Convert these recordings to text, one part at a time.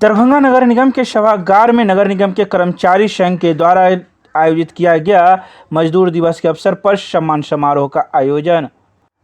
दरभंगा नगर निगम के सभागार में नगर निगम के कर्मचारी संघ के द्वारा आयोजित किया गया मजदूर दिवस के अवसर पर सम्मान समारोह का आयोजन।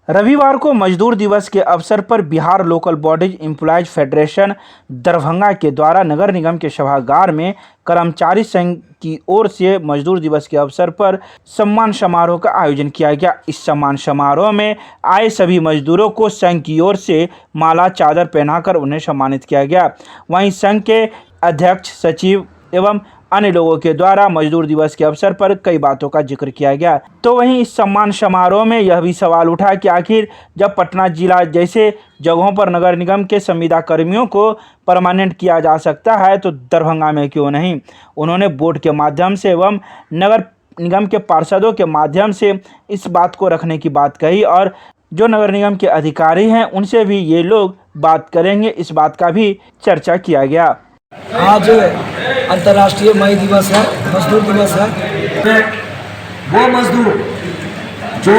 रविवार को मजदूर दिवस के अवसर पर Bihar local bodies employees federation Darbhanga के द्वारा नगर निगम के सभागार में कर्मचारी संघ की ओर से मजदूर दिवस के अवसर पर सम्मान समारोह का आयोजन किया गया। इस सम्मान समारोह में आए सभी मजदूरों को संघ की ओर से माला चादर पहनाकर उन्हें सम्मानित किया गया। वहीं संघ के अध्यक्ष, सचिव एवं अन्य लोगों के द्वारा मजदूर दिवस के अवसर पर कई बातों का जिक्र किया गया। तो वहीं इस सम्मान समारोह में यह भी सवाल उठा कि आखिर जब पटना जिला जैसे जगहों पर नगर निगम के संविदा कर्मियों को परमानेंट किया जा सकता है तो दरभंगा में क्यों नहीं। उन्होंने बोर्ड के माध्यम से एवं नगर निगम के पार्षदों के माध्यम से इस बात को रखने की बात कही और जो नगर निगम के अधिकारी हैं उनसे भी ये लोग बात करेंगे, इस बात का भी चर्चा किया गया। आज अंतर्राष्ट्रीय मई दिवस है, मजदूर दिवस है। वो मजदूर जो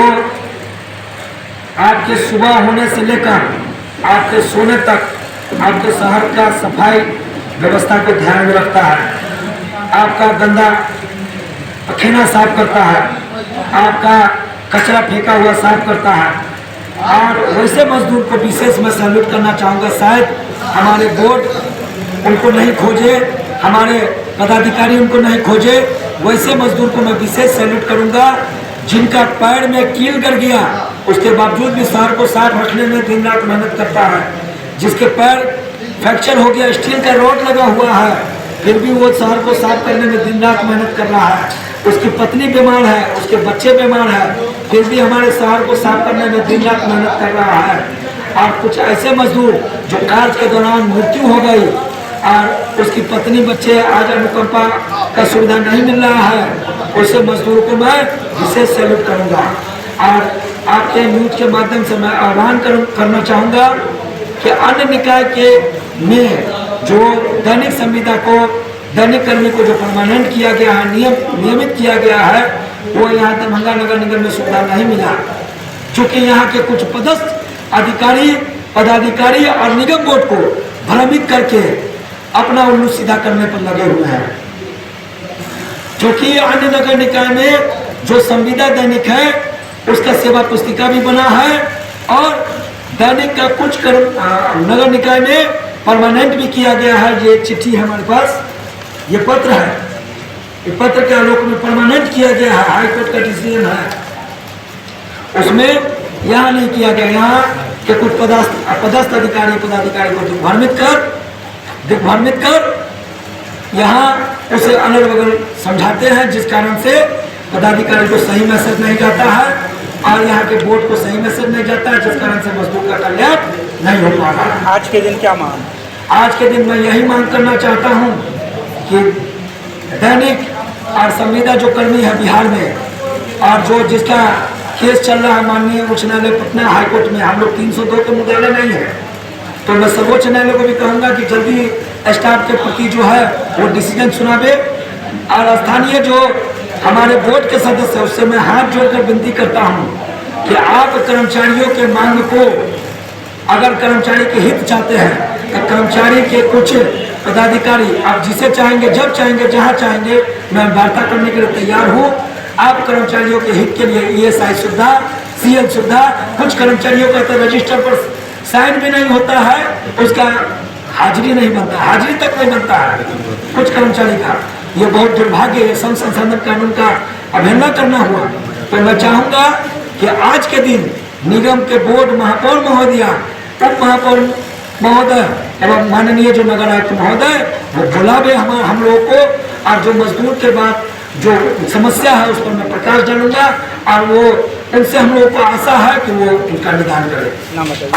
आपके सुबह होने से लेकर आपके सोने तक आपके शहर का सफाई व्यवस्था को ध्यान में रखता है, आपका गंदा पखेना साफ करता है, आपका कचरा फेंका हुआ साफ करता है। और वैसे मजदूर को विशेष मैं सैल्यूट करना चाहूँगा। शायद हमारे बोर्ड उनको नहीं खोजे, हमारे पदाधिकारी उनको नहीं खोजे, वैसे मजदूर को मैं विशेष सैल्यूट करूंगा जिनका पैर में कील कर गया, उसके बावजूद भी शहर को साफ रखने में दिन रात मेहनत करता है। जिसके पैर फ्रैक्चर हो गया, स्टील का रॉड लगा हुआ है, फिर भी वो शहर को साफ करने में दिन रात मेहनत कर रहा है। उसकी पत्नी बीमार है, उसके बच्चे बीमार है, फिर भी हमारे शहर को साफ करने में दिन रात मेहनत कर रहा है। और कुछ ऐसे मजदूर जो कार्य के दौरान मृत्यु हो गई और उसकी पत्नी बच्चे आज अनुकंपा का सुविधा नहीं मिल रहा है, उसे मजदूरों को मैं विशेष सैल्यूट करूंगा। और आपके न्यूज के माध्यम से मैं आह्वान करना चाहूँगा कि अन्य निकाय के में जो दैनिक संविदा को, दैनिक कर्मी को जो परमानेंट किया गया है, नियमित किया गया है, वो यहाँ दरभंगा नगर निगम में सुविधा नहीं मिला। चूँकि यहाँ के कुछ पदाधिकारी और निगम बोर्ड को भ्रमित करके अपना उल्लू सीधा करने पर लगे हुए हैं। क्योंकि अन्य नगर निकाय में जो संविदा दैनिक है उसका सेवा पुस्तिका भी बना है और दैनिक का कुछ नगर निकाय में परमानेंट भी किया गया है। ये चिट्ठी है हमारे पास, ये पत्र है, ये पत्र के आलोक में परमानेंट किया गया है, हाई कोर्ट का डिसीजन है। उसमें यहाँ नहीं किया गया, यहाँ के कुछ पदस्थ पदाधिकारी को दिग्भ्रमित कर यहाँ उसे अगल बगल समझाते हैं, जिस कारण से पदाधिकारी को सही मैसेज नहीं जाता है और यहाँ के बोर्ड को सही मैसेज नहीं जाता है, जिस कारण से मजदूर का कल्याण नहीं हो पा रहा है। आज के दिन क्या मांग? आज के दिन मैं यही मांग करना चाहता हूँ कि दैनिक और संविदा जो कर्मी है बिहार में और जो जिसका केस चल रहा है माननीय उच्च न्यायालय पटना हाईकोर्ट में, हम लोग 302 के मुद्दालय नहीं है, तो मैं सर्वोच्च न्यायालय को भी कहूँगा कि जल्दी स्टाफ के प्रति जो है वो डिसीजन सुनावे। और स्थानीय जो हमारे बोर्ड के सदस्य हैं उससे मैं हाथ जोड़कर विनती करता हूँ कि आप कर्मचारियों के मांग को, अगर कर्मचारी के हित चाहते हैं तो कर्मचारी के कुछ पदाधिकारी आप जिसे चाहेंगे, जब चाहेंगे, जहाँ चाहेंगे, मैं वार्ता करने के लिए तैयार हूँ। आप कर्मचारियों के हित के लिए ESI सुविधा, CL सुविधा, कुछ कर्मचारियों का तो रजिस्टर पर साइन भी नहीं होता है, उसका हाजिरी नहीं बनता, हाजिरी तक नहीं बनता है कुछ कर्मचारी का। ये बहुत दुर्भाग्य है, श्रम संसाधन कानून का अवहेलना करना हुआ। तो मैं चाहूँगा कि आज के दिन निगम के बोर्ड महापौर महोदया, उप महापौर महोदय एवं माननीय जो नगर आयुक्त महोदय वो बुलावे हम लोगों को, और जो मजदूर के बाद जो समस्या है उस पर मैं प्रकाश डालूंगा और वो उनसे हम लोगों को आशा है कि वो उनका निदान करें। नाम बताइए।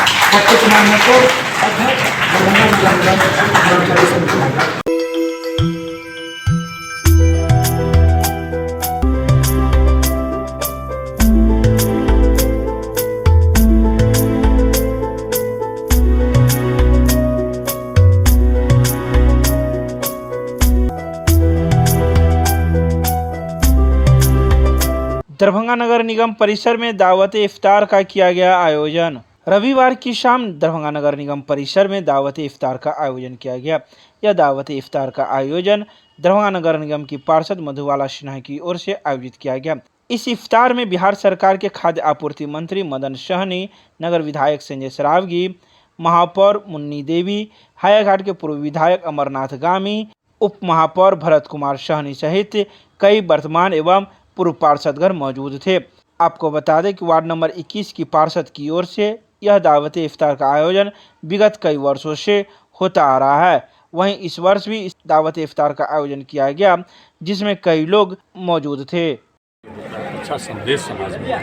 दरभंगा नगर निगम परिसर में दावत इफ्तार का किया गया आयोजन। रविवार की शाम दरभंगा नगर निगम परिसर में दावत इफ्तार का आयोजन किया गया। यह दावत इफ्तार का आयोजन दरभंगा नगर निगम की पार्षद मधुबाला सिन्हा की ओर से आयोजित किया गया। इस इफ्तार में बिहार सरकार के खाद्य आपूर्ति मंत्री मदन सहनी, नगर विधायक संजय सरावगी, महापौर मुन्नी देवी, हायाघाट के पूर्व विधायक अमरनाथ गामी, उप महापौर भरत कुमार सहनी सहित कई वर्तमान एवं पूर्व पार्षदगण मौजूद थे। आपको बता दें कि वार्ड नंबर 21 की पार्षद की ओर से यह दावत इफ्तार का आयोजन विगत कई वर्षों से होता आ रहा है। वहीं इस वर्ष भी इस दावत इफ्तार का आयोजन किया गया, जिसमें कई लोग मौजूद थे। अच्छा संदेश समाज में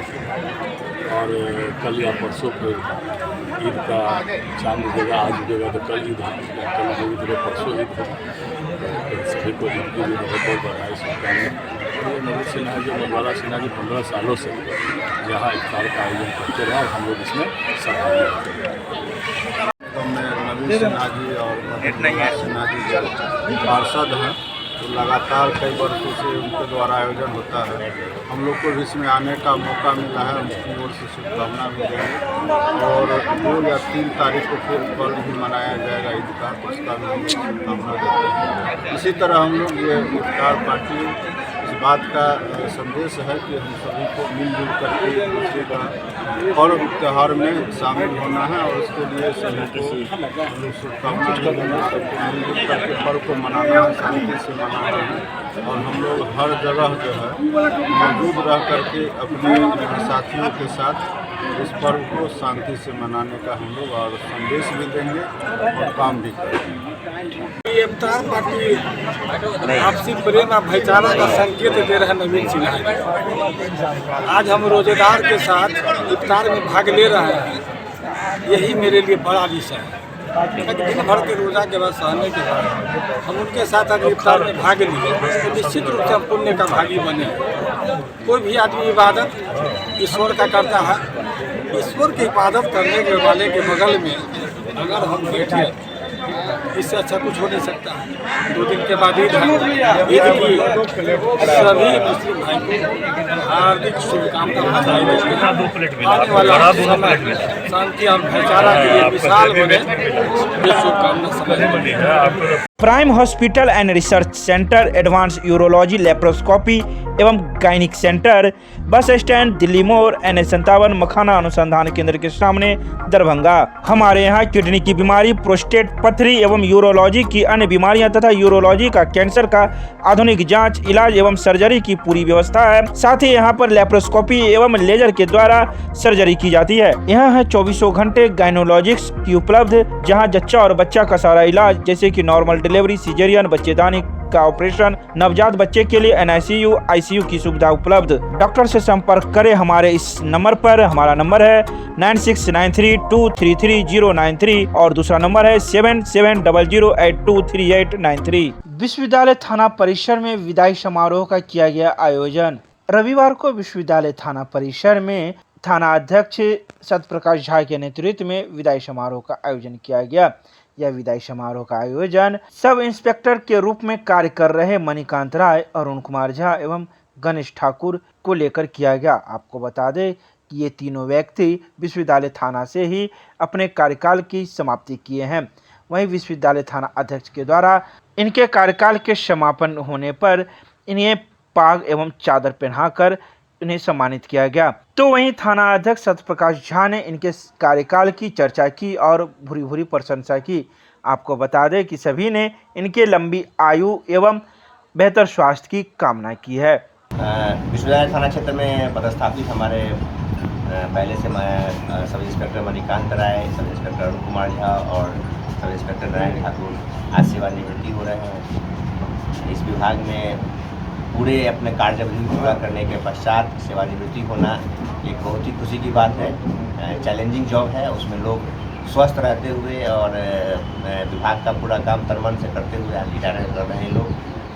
और कल या परसों फिर ईद का चांद उगेगा, आज उगेगा तो कल ईद है, कल उगेगी तो परसों ईद है। सभी को ईद की भी बहुत बहुत बधाई शुभकामनाएं। नवीन सिन्हा जी, मधुबाला सिन्हा जी 15 सालों से यहाँ इफ्तार का आयोजन करते रहे और हम लोग इसमें सहभागी होते हैं। तो मैं नवीन सिन्हा जी और मधुबाला सिन्हा जी जब पार्षद हैं तो लगातार कई वर्षों से उनके द्वारा आयोजन होता है। हम लोग को भी इसमें आने का मौका मिला है, उनकी ओर से शुभकामना भी देंगे। और 2 या 3 तारीख को फिर पर्व भी मनाया जाएगा ईद का, उसका भी हम शुभकामना देते हैं। इसी तरह हम लोग ये इफ्तार पार्टी इस बात का संदेश है कि हम सभी को मिलजुल करके एक दूसरे का पर्व त्यौहार में शामिल होना है और उसके लिए सभी को शुभकामना भी देंगे। सबको मिलजुल करके पर्व को मनाना है, शांति से मनाना है और हम लोग हर जगह जो है मौजूद रह करके अपने साथियों के साथ इस पर्व को शांति से मनाने का हम लोग और संदेश भी देंगे और काम भी करेंगे। ये इफ्तार पार्टी आपसी प्रेम और भाईचारा का संकेत दे रहे हैं नवीन सिन्हा जी। आज हम रोजेदार के साथ इफ्तार में भाग ले रहे हैं, यही मेरे लिए बड़ा विषय है। दिन भर के रोजा के बाद सहने के बाद हम उनके साथ अगर इफ्तार में भाग लिए तो निश्चित रूप से हम पुण्य का भागी बने। कोई भी आदमी इबादत ईश्वर का करता है, ईश्वर की इबादत करने के वाले के बगल में अगर हम बैठे, इससे अच्छा कुछ हो नहीं सकता। 2 दिन के बाद ईद है। ईद की सभी मुस्लिम भाई को हार्दिक शुभकामनाएं बधाई। आने वाला समय शांति और भाईचारा के लिए विशाल बने, ये शुभकामना समझ। Prime hospital and research centre, advance urology, laparoscopy एवं gynaec centre, bus stand, Delhi मोड़, NH57, मखाना अनुसंधान केंद्र के सामने, दरभंगा। हमारे यहाँ किडनी की बीमारी, प्रोस्टेट, पथरी एवं यूरोलॉजी की अन्य बीमारियां तथा यूरोलॉजी का कैंसर का आधुनिक जांच, इलाज एवं सर्जरी की पूरी व्यवस्था है। साथ ही यहाँ पर लेप्रोस्कोपी एवं लेजर के द्वारा सर्जरी की जाती है। यहाँ है 24 घंटे गायनोलॉजिक्स की उपलब्ध, जहाँ जच्चा और बच्चा का सारा इलाज जैसे कि नॉर्मल डिलीवरी, सिजेरियन, बच्चेदानी का ऑपरेशन, नवजात बच्चे के लिए NICU, ICU की सुविधा उपलब्ध। डॉक्टर से संपर्क करें हमारे इस नंबर पर। हमारा नंबर है 9693233093 और दूसरा नंबर है 7700823893। विश्वविद्यालय थाना परिसर में विदाई समारोह का किया गया आयोजन। रविवार को विश्वविद्यालय थाना परिसर में थाना अध्यक्ष सत्यप्रकाश झा के नेतृत्व में विदाई समारोह का आयोजन किया गया। यह विदाई समारोह का आयोजन सब इंस्पेक्टर के रूप में कार्य कर रहे मणिकांत राय, अरुण कुमार झा एवं गणेश ठाकुर को लेकर किया गया। आपको बता दें कि ये तीनों व्यक्ति विश्वविद्यालय थाना से ही अपने कार्यकाल की समाप्ति किए हैं। वहीं विश्वविद्यालय थाना अध्यक्ष के द्वारा इनके कार्यकाल के समापन होने पर इन्हें पाग एवं चादर पहनाकर उन्हें सम्मानित किया गया। तो वहीं थाना अध्यक्ष सत्यप्रकाश झा ने इनके कार्यकाल की चर्चा की और भूरी भूरी प्रशंसा की। आपको बता दें कि सभी ने इनके लंबी आयु एवं बेहतर स्वास्थ्य की कामना की है। विश्वविद्यालय थाना क्षेत्र में पदस्थापित हमारे पहले से सब इंस्पेक्टर मणिकांत राय, सब इंस्पेक्टर अरुण कुमार झा और सब इंस्पेक्टर नारायण ठाकुर आज सेवानिवृत्ति हो रहे हैं। इस विभाग में पूरे अपने कार्यावधि पूरा करने के पश्चात सेवानिवृत्ति होना एक बहुत ही खुशी की बात है। चैलेंजिंग जॉब है, उसमें लोग स्वस्थ रहते हुए और विभाग का पूरा काम तनमन से करते हुए आज रिटायर कर रहे हैं लोग।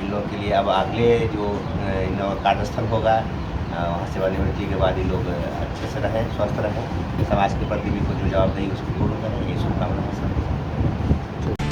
इन लोगों के लिए अब अगले जो कार्यस्थल होगा वहाँ सेवानिवृत्ति के बाद ये लोग अच्छे से रहें, स्वस्थ रहें, समाज के प्रति भी कुछ जो जवाबदेही उसको पूर्ण करें, ये शुभकामनाएं।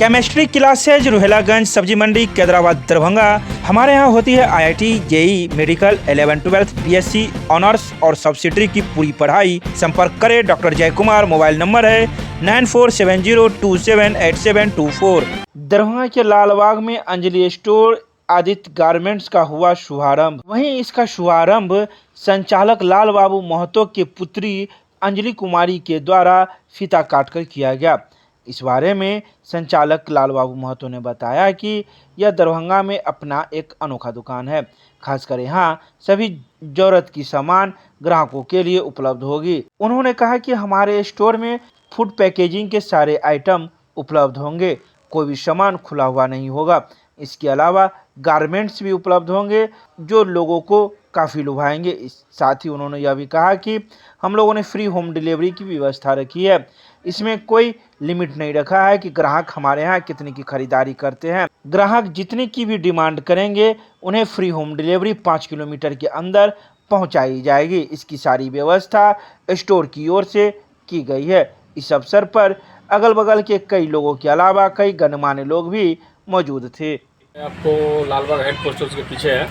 केमिस्ट्री क्लासेज रोहिलागंज सब्जी मंडी कैदराबाद दरभंगा। हमारे यहाँ होती है IIT JEE medical 11-12 BSc honours और सब्सिडरी की पूरी पढ़ाई। संपर्क करें डॉक्टर जय कुमार। मोबाइल नंबर है 9470278724। दरभंगा के लालबाग में अंजलि स्टोर आदित्य गारमेंट्स का हुआ शुभारंभ। वहीं इसका शुभारंभ संचालक लाल बाबू महतो के पुत्री अंजलि कुमारी के द्वारा फीता काटकर किया गया। इस बारे में संचालक लाल बाबू महतो ने बताया कि यह दरभंगा में अपना एक अनोखा दुकान है। खासकर यहाँ सभी जरूरत की सामान ग्राहकों के लिए उपलब्ध होगी। उन्होंने कहा कि हमारे स्टोर में फूड पैकेजिंग के सारे आइटम उपलब्ध होंगे, कोई भी सामान खुला हुआ नहीं होगा। इसके अलावा गारमेंट्स भी उपलब्ध होंगे जो लोगों को काफ़ी लुभाएंगे। इस साथ ही उन्होंने यह भी कहा कि हम लोगों ने फ्री होम डिलीवरी की व्यवस्था रखी है। इसमें कोई लिमिट नहीं रखा है कि ग्राहक हमारे यहाँ कितने की खरीदारी करते हैं। ग्राहक जितने की भी डिमांड करेंगे उन्हें फ्री होम डिलीवरी 5 किलोमीटर के अंदर पहुँचाई जाएगी। इसकी सारी व्यवस्था स्टोर की ओर से की गई है। इस अवसर पर अगल बगल के कई लोगों के अलावा कई गणमान्य लोग भी मौजूद थे। आपको लालबाग हेड पोस्ट ऑफिस के पीछे है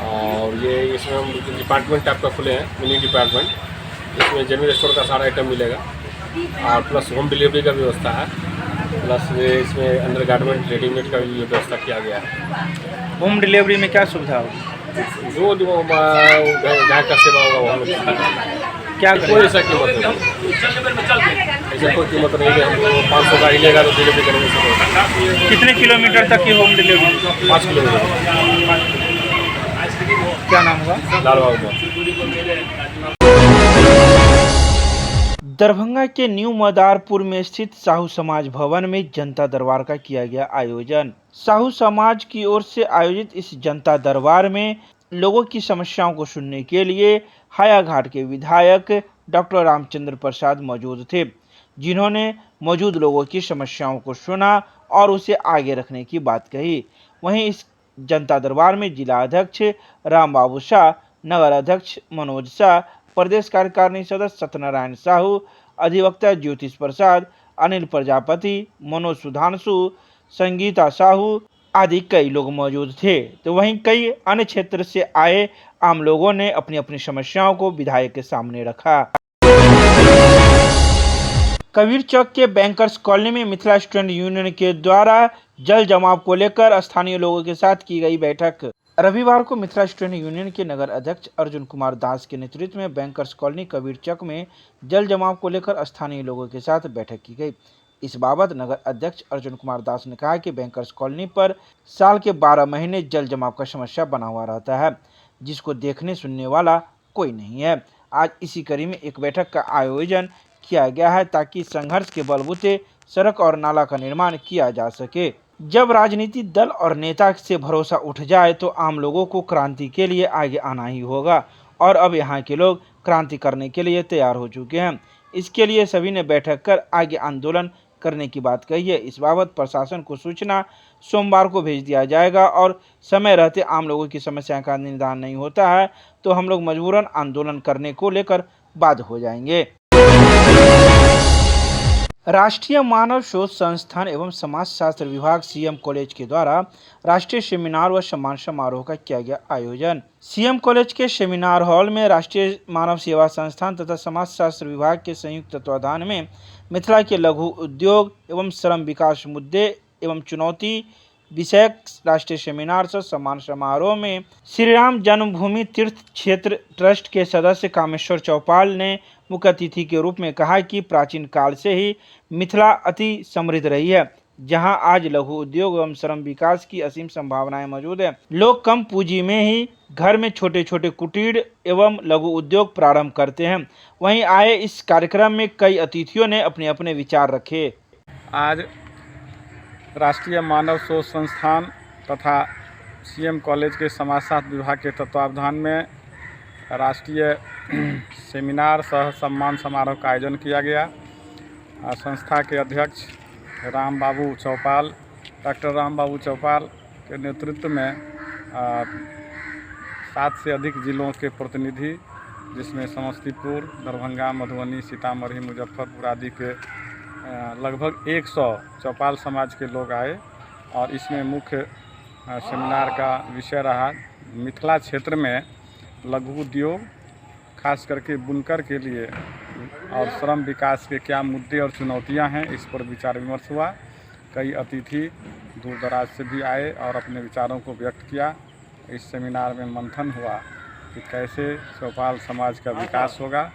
और ये इसमें हम डिपार्टमेंट आपका खुले हैं, मिनी डिपार्टमेंट। इसमें जनरल स्टोर का सारा आइटम मिलेगा और प्लस होम डिलीवरी का व्यवस्था है, प्लस इसमें अंडर गारमेंट रेडीमेड का भी व्यवस्था किया गया है। होम डिलीवरी में क्या सुविधा होगी? जो ग्राहक का सेवा होगा वो हमें क्या कोई ऐसा कीमत नहीं, ऐसा कोई कीमत नहीं है। हमको 500 का ही लेगा तो डिलीवरी करेंगे। कितने किलोमीटर तक की होम डिलीवरी? 5 किलोमीटर। क्या नाम हुआ? लाल बाबू। दरभंगा के न्यू मदारपुर में स्थित साहू समाज भवन में जनता दरबार का किया गया आयोजन। साहू समाज की ओर से आयोजित इस जनता दरबार में लोगों की समस्याओं को सुनने के लिए हायाघाट के विधायक डॉक्टर रामचंद्र प्रसाद मौजूद थे, जिन्होंने मौजूद लोगों की समस्याओं को सुना और उसे आगे रखने की बात कही। वहीं इस जनता दरबार में जिला अध्यक्ष राम बाबू शाह, नगर अध्यक्ष मनोज शाह, प्रदेश कार्यकारिणी सदस्य सत्यनारायण साहू, अधिवक्ता ज्योतिष प्रसाद, अनिल प्रजापति, मनोज सुधांशु, संगीता साहू आदि कई लोग मौजूद थे। तो वहीं कई अन्य क्षेत्र से आए आम लोगों ने अपनी अपनी समस्याओं को विधायक के सामने रखा। कबीर चौक के बैंकर्स कॉलोनी में मिथिला स्टूडेंट यूनियन के द्वारा जल जमाव को लेकर स्थानीय लोगों के साथ की गई बैठक। रविवार को मिथिला स्टूडेंट यूनियन के नगर अध्यक्ष अर्जुन कुमार दास के नेतृत्व में बैंकर्स कॉलोनी कबीर चौक में जल जमाव को लेकर स्थानीय लोगों के साथ बैठक की गई। इस बाबत नगर अध्यक्ष अर्जुन कुमार दास ने कहा कि बैंकर्स कॉलोनी पर साल के 12 महीने जल जमाव का समस्या बना हुआ रहता है, जिसको देखने सुनने वाला कोई नहीं है। आज इसी कड़ी में एक बैठक का आयोजन किया गया है ताकि संघर्ष के बलबूते सड़क और नाला का निर्माण किया जा सके। जब राजनीतिक दल और नेता से भरोसा उठ जाए तो आम लोगों को क्रांति के लिए आगे आना ही होगा और अब यहाँ के लोग क्रांति करने के लिए तैयार हो चुके हैं। इसके लिए सभी ने बैठक कर आगे आंदोलन करने की बात कही है। इस बाबत प्रशासन को सूचना सोमवार को भेज दिया जाएगा और समय रहते आम लोगों की समस्या का निदान नहीं होता है तो हम लोग मजबूरन आंदोलन करने को लेकर बाध्य हो जाएंगे। राष्ट्रीय मानव शोध संस्थान एवं समाजशास्त्र विभाग सीएम कॉलेज के द्वारा राष्ट्रीय सेमिनार व सम्मान समारोह का किया गया आयोजन। सीएम कॉलेज के सेमिनार हॉल में राष्ट्रीय मानव सेवा संस्थान तथा समाजशास्त्र विभाग के संयुक्त तत्वाधान में मिथिला के लघु उद्योग एवं श्रम विकास मुद्दे एवं चुनौती विषयक राष्ट्रीय सेमिनार से सम्मान समारोह में श्री राम जन्मभूमि तीर्थ क्षेत्र ट्रस्ट के सदस्य कामेश्वर चौपाल ने मुख्य अतिथि के रूप में कहा कि प्राचीन काल से ही मिथिला अति समृद्ध रही है, जहां आज लघु उद्योग एवं श्रम विकास की असीम संभावनाएं मौजूद है। लोग कम पूंजी में ही घर में छोटे छोटे कुटीर एवं लघु उद्योग प्रारंभ करते हैं। वहीं आए इस कार्यक्रम में कई अतिथियों ने अपने अपने विचार रखे। आज राष्ट्रीय मानव शोध संस्थान तथा सीएम कॉलेज के समाजशास्त्र विभाग के तत्वावधान में राष्ट्रीय सेमिनार सह सम्मान समारोह का आयोजन किया गया। संस्था के अध्यक्ष डॉक्टर राम बाबू चौपाल के नेतृत्व में 7 से अधिक जिलों के प्रतिनिधि, जिसमें समस्तीपुर, दरभंगा, मधुबनी, सीतामढ़ी, मुजफ्फरपुर आदि के लगभग 100 चौपाल समाज के लोग आए और इसमें मुख्य सेमिनार का विषय रहा मिथिला क्षेत्र में लघु उद्योग खास करके बुनकर के लिए और श्रम विकास के क्या मुद्दे और चुनौतियां हैं, इस पर विचार विमर्श हुआ। कई अतिथि दूर दराज से भी आए और अपने विचारों को व्यक्त किया। इस सेमिनार में मंथन हुआ कि कैसे चौपाल समाज का विकास होगा,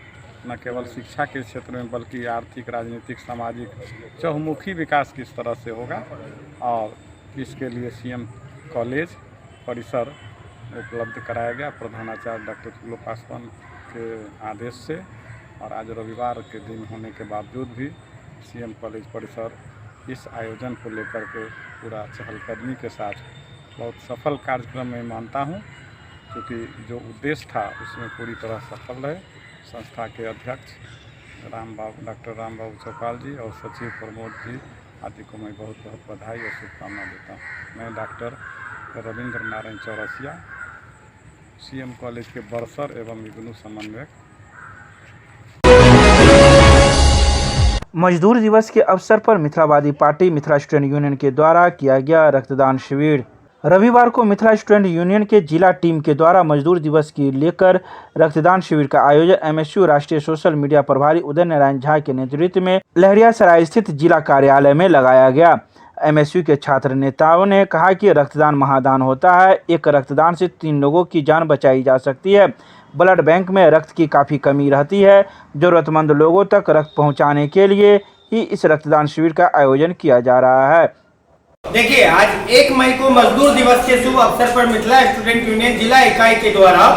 न केवल शिक्षा के क्षेत्र में बल्कि आर्थिक, राजनीतिक, सामाजिक चहुमुखी विकास किस तरह से होगा और इसके लिए सीएम कॉलेज परिसर उपलब्ध कराया गया प्रधानाचार्य डॉक्टर फूलो पासवान के आदेश से। और आज रविवार के दिन होने के बावजूद भी सीएम कॉलेज परिसर इस आयोजन को लेकर के पूरा चहलकदमी के साथ बहुत सफल कार्यक्रम में मानता हूं, क्योंकि जो उद्देश्य था उसमें पूरी तरह सफल है। संस्था के अध्यक्ष डॉक्टर राम बाबू चौपाल जी और सचिव प्रमोद जी आदि को मैं बहुत बहुत बधाई और शुभकामना देता हूँ। मैं doctor Ravindra Narayan Chaurasia, CM college के बरसर एवं इग्नू समन्वयक। मजदूर दिवस के अवसर पर Mithilavadi party Mithila student union के द्वारा किया गया रक्तदान शिविर। रविवार को मिथिला स्टूडेंट यूनियन के जिला टीम के द्वारा मजदूर दिवस की लेकर रक्तदान शिविर का आयोजन एमएसयू राष्ट्रीय सोशल मीडिया प्रभारी उदय नारायण झा के नेतृत्व में लहरियासराय स्थित जिला कार्यालय में लगाया गया। एमएसयू के छात्र नेताओं ने कहा कि रक्तदान महादान होता है। एक रक्तदान से 3 लोगों की जान बचाई जा सकती है। ब्लड बैंक में रक्त की काफ़ी कमी रहती है। ज़रूरतमंद लोगों तक रक्त पहुंचाने के लिए ही इस रक्तदान शिविर का आयोजन किया जा रहा है। देखिए, आज 1 मई को मजदूर दिवस के शुभ अवसर पर मिथिला स्टूडेंट यूनियन जिला इकाई के द्वारा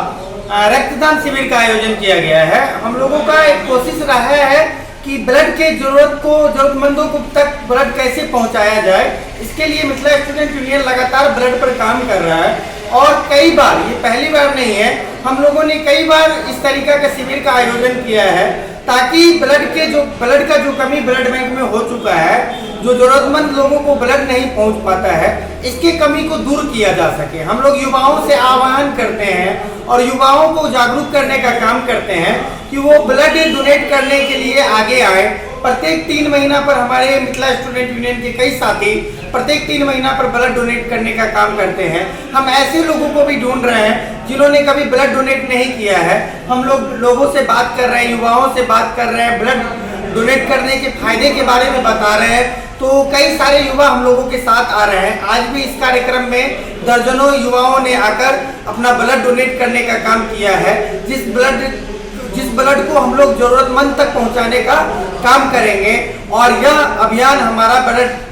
रक्तदान शिविर का आयोजन किया गया है। हम लोगों का एक कोशिश रहा है कि ब्लड के जरूरतमंदों को तक ब्लड कैसे पहुंचाया जाए। इसके लिए मिथिला स्टूडेंट यूनियन लगातार ब्लड पर काम कर रहा है और कई बार, ये पहली बार नहीं है, हम लोगों ने कई बार इस तरीका का शिविर का आयोजन किया है ताकि ब्लड का जो कमी ब्लड बैंक में हो चुका है, जो जरूरतमंद लोगों को ब्लड नहीं पहुंच पाता है, इसकी कमी को दूर किया जा सके। हम लोग युवाओं से आह्वान करते हैं और युवाओं को जागरूक करने का काम करते हैं कि वो ब्लड डोनेट करने के लिए आगे आए। प्रत्येक 3 महीना पर हमारे मिथिला स्टूडेंट यूनियन के कई साथी प्रत्येक 3 महीना पर ब्लड डोनेट करने का काम करते हैं। हम ऐसे लोगों को भी ढूंढ रहे हैं जिन्होंने कभी ब्लड डोनेट नहीं किया है। हम लोगों से बात कर रहे हैं, युवाओं से बात कर रहे हैं, ब्लड डोनेट करने के फायदे के बारे में बता रहे हैं। तो कई सारे युवा हम लोगों के साथ आ रहे हैं। आज भी इस कार्यक्रम में दर्जनों युवाओं ने आकर अपना ब्लड डोनेट करने का काम किया है। जिस ब्लड को हम लोग जरूरतमंद तक पहुंचाने का काम करेंगे और यह अभियान हमारा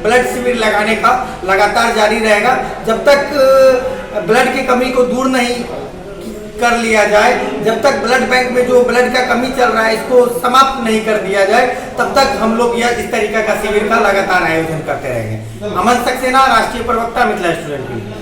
ब्लड शिविर लगाने का लगातार जारी रहेगा जब तक ब्लड की कमी को दूर नहीं कर लिया जाए। जब तक ब्लड बैंक में जो ब्लड का कमी चल रहा है इसको समाप्त नहीं कर दिया जाए, तब तक हम लोग यह इस तरीका का शिविर का लगातार आयोजन करते रहेंगे। अमन सक्सेना, राष्ट्रीय प्रवक्ता, मिथिला स्टूडेंट।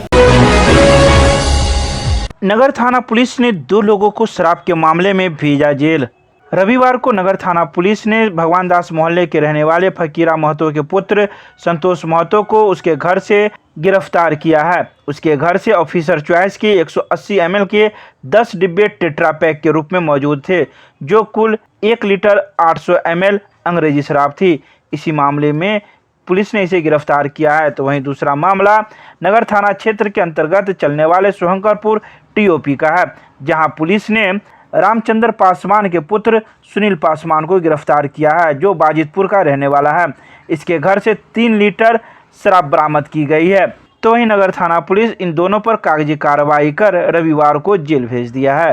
नगर थाना पुलिस ने 2 लोगों को शराब के मामले में भेजा जेल। रविवार को नगर थाना पुलिस ने भगवान दास मोहल्ले के रहने वाले फकीरा महतो के पुत्र संतोष महतो को उसके घर से गिरफ्तार किया है। उसके घर से ऑफिसर चॉइस के 180 ml के 10 डिब्बे टेट्रा पैक के रूप में मौजूद थे, जो कुल 1 लीटर 800 ml अंग्रेजी शराब थी। इसी मामले में पुलिस ने इसे गिरफ्तार किया है। तो वहीं दूसरा मामला नगर थाना क्षेत्र के अंतर्गत चलने वाले सोहंकरपुर टीओपी का है, जहां पुलिस ने रामचंद्र पासवान के पुत्र सुनील पासवान को गिरफ्तार किया है, जो बाजितपुर का रहने वाला है। इसके घर से 3 लीटर शराब बरामद की गई है। तो वहीं नगर थाना पुलिस इन दोनों पर कागजी कार्रवाई कर रविवार को जेल भेज दिया है।